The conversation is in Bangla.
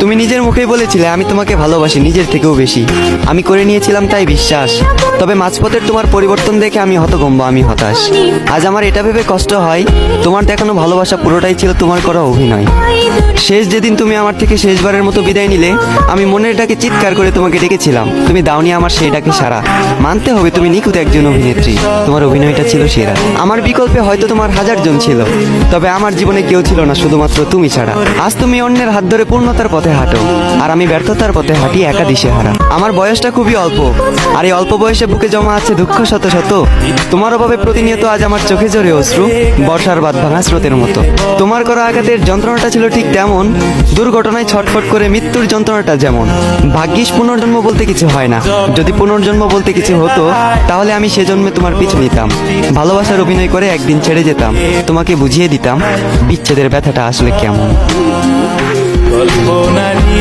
তুমি নিজের মুখেই বলেছিলে আমি তোমাকে ভালোবাসি নিজের থেকেও বেশি। আমি করে নিয়েছিলাম তাই বিশ্বাস। তবে মাঝপথের তোমার পরিবর্তন দেখে আমি হতভম্ব, আমি হতাশ। আজ আমার এটা ভেবে কষ্ট হয় তোমার দেখানো ভালোবাসা পুরোটাই ছিল তোমার করা অভিনয়। শেষ যেদিন তুমি আমার থেকে শেষবারের মতো বিদায় নিলে, আমি মনের ডাকে চিৎকার করে তোমাকে ডেকেছিলাম, তুমি দাওনি আমার সেই ডাকে সাড়া। মানতে হবে তুমি নিখুঁত একজন অভিনেত্রী, তোমার অভিনয়টা ছিল সেরা। আমার বিকল্পে হয়তো তোমার হাজার জন ছিল, তবে আমার জীবনে কেউ ছিল না শুধুমাত্র তুমি ছাড়া। আজ তুমি অন্যের হাত ধরে পূর্ণতার পথে হাঁটো, আর আমি ব্যর্থতার পথে হাঁটি একা দিশেহারা। আমার বয়সটা খুবই অল্প, আর এই অল্প বয়সে বুকে জমা আছে দুঃখ শত শত। তোমার অভাবে প্রতিনিয়ত আজ আমার চোখে জোরে অশ্রু, বর্ষার বাদ ভাঙা স্রোতের মতো। তোমার করা আঘাতের যন্ত্রণাটা ছিল ঠিক তেমন, দুর্ঘটনায় ছটফট করে মৃত্যুর যন্ত্রণাটা যেমন। ভাগ্যিস পুনর্জন্ম বলতে কিছু হয় না, যদি পুনর্জন্ম বলতে কিছু হতো তাহলে আমি সেজন্মে তোমার পিছু নিতাম, ভালোবাসার অভিনয় করে একদিন ছেড়ে যেতাম, তোমাকে বুঝিয়ে দিতাম বিচ্ছেদের ব্যথাটা আসলে কেমন। কল্পনারী